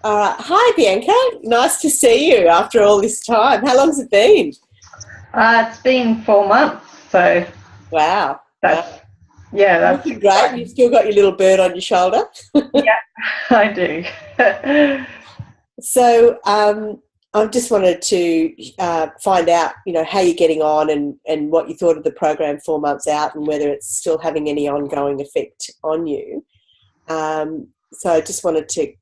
All right. Hi, Bianca. Nice to see you after all this time. How long's it been? It's been 4 months, so Wow. Wow. that's yeah, You're that's looking great. exciting. You've still got your little bird on your shoulder. Yeah, I do. So I just wanted to find out, how you're getting on and what you thought of the program 4 months out and whether it's still having any ongoing effect on you. So I just wanted to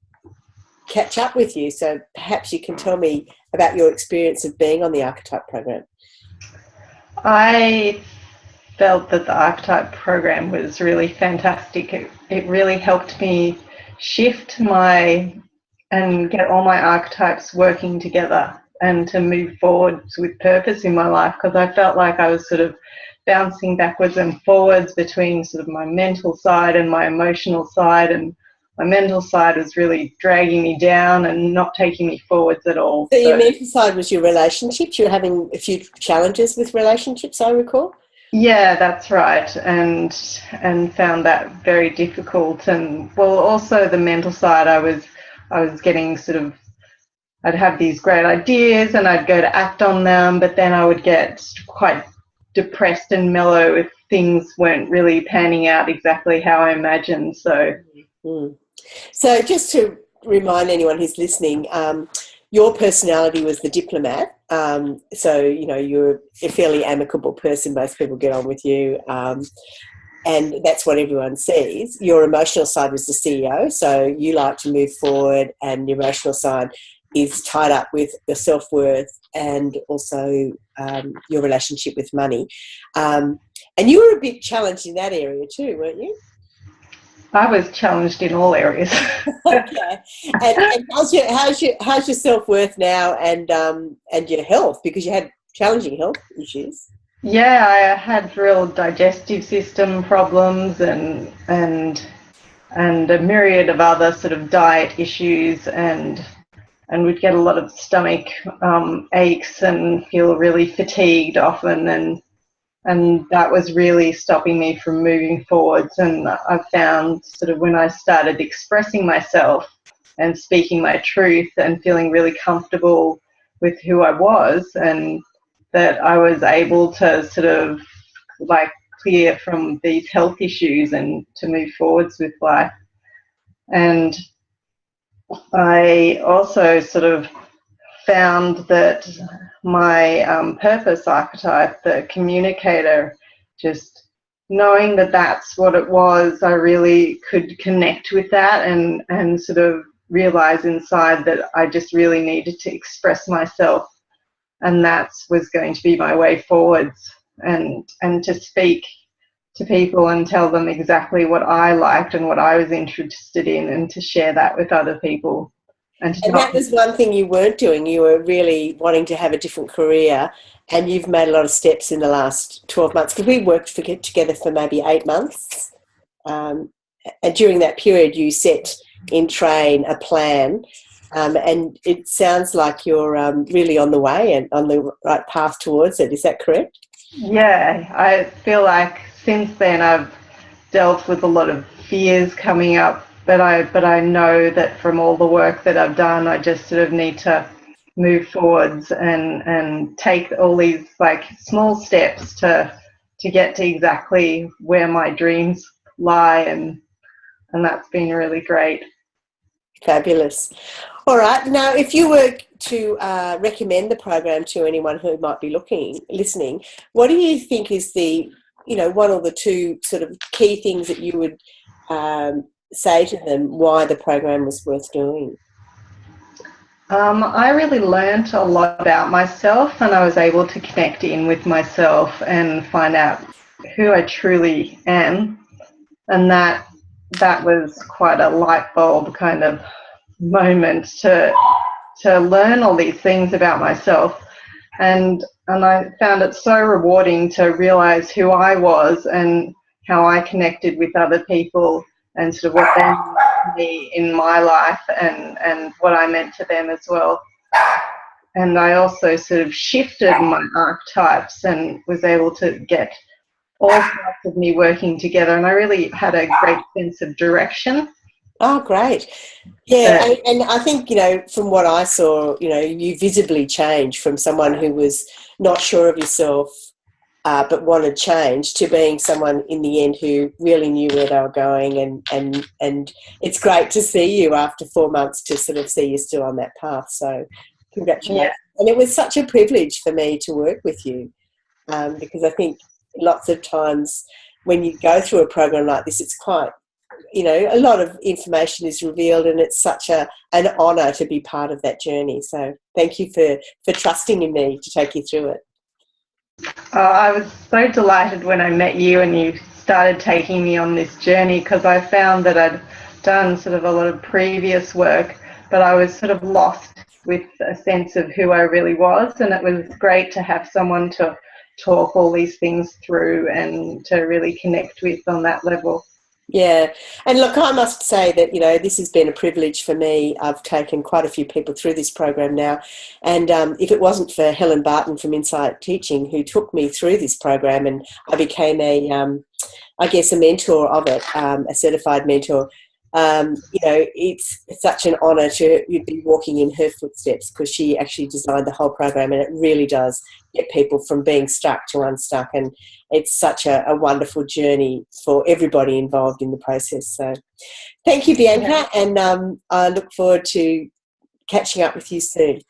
catch up with you. So perhaps you can tell me about your experience of being on the Archetype program. I felt that the Archetype program was really fantastic. It really helped me shift and get all my archetypes working together and to move forward with purpose in my life, because I felt like I was sort of bouncing backwards and forwards between sort of my mental side and my emotional side, and my mental side was really dragging me down and not taking me forwards at all. So your So mental side was your relationships. You were having a few challenges with relationships, I recall. yeah, that's right, and found that very difficult. And well, also the mental side, I was getting sort of, I'd have these great ideas and I'd go to act on them, but then I would get quite depressed and mellow if things weren't really panning out exactly how I imagined. So Mm. So just to remind anyone who's listening, your personality was the diplomat. So, you're a fairly amicable person. Most people get on with you. And that's what everyone sees. Your emotional side was the CEO. So you like to move forward, and your emotional side is tied up with your self-worth and also your relationship with money. And you were a bit challenged in that area too, weren't you? I was challenged in all areas. Okay. And how's your self-worth now, and your health, because you had challenging health issues? Yeah, I had real digestive system problems and a myriad of other sort of diet issues, and we'd get a lot of stomach aches and feel really fatigued often, and that was really stopping me from moving forwards. And I found sort of when I started expressing myself and speaking my truth and feeling really comfortable with who I was, and that I was able to sort of like clear from these health issues and to move forwards with life. And I also sort of found that my purpose archetype, the communicator, just knowing that that's what it was, I really could connect with that, and sort of realize inside that I just really needed to express myself, and that was going to be my way forwards, and to speak to people and tell them exactly what I liked and what I was interested in, and to share that with other people, and to And not. that was one thing you weren't doing. You were really wanting to have a different career, and you've made a lot of steps in the last 12 months, because we worked together for maybe 8 months. Um, and during that period, you set in train a plan, and it sounds like you're really on the way and on the right path towards it. Is that correct? Yeah, I feel like since then I've dealt with a lot of fears coming up, but I know that from all the work that I've done, I just sort of need to move forwards and take all these like small steps to get to exactly where my dreams lie, and that's been really great. Fabulous. All right. Now, if you were to recommend the program to anyone who might be listening, what do you think is one or the two sort of key things that you would say to them why the program was worth doing? I really learnt a lot about myself, and I was able to connect in with myself and find out who I truly am, and that was quite a light bulb kind of moment to learn all these things about myself, and I found it so rewarding to realize who I was and how I connected with other people, and sort of what they meant to me in my life, and what I meant to them as well. And I also sort of shifted my archetypes and was able to get all parts of me working together, and I really had a great sense of direction. Oh, great. Yeah, But and I think, from what I saw, you visibly changed from someone who was not sure of yourself, but wanted change, to being someone in the end who really knew where they were going, and it's great to see you after 4 months, to sort of see you still on that path. So yeah, congratulations. And it was such a privilege for me to work with you, because I think lots of times when you go through a program like this, it's quite, a lot of information is revealed, and it's such an honour to be part of that journey. So thank you for trusting in me to take you through it. I was so delighted when I met you and you started taking me on this journey, because I found that I'd done sort of a lot of previous work, but I was sort of lost with a sense of who I really was, and it was great to have someone to talk all these things through and to really connect with on that level. Yeah. And look, I must say that, this has been a privilege for me. I've taken quite a few people through this program now. And if it wasn't for Helen Barton from Insight Teaching, who took me through this program, and I became I guess, a mentor of it, a certified mentor. It's such an honour to be walking in her footsteps, because she actually designed the whole program, and it really does get people from being stuck to unstuck. And it's such a wonderful journey for everybody involved in the process. So thank you, Bianca, and I look forward to catching up with you soon.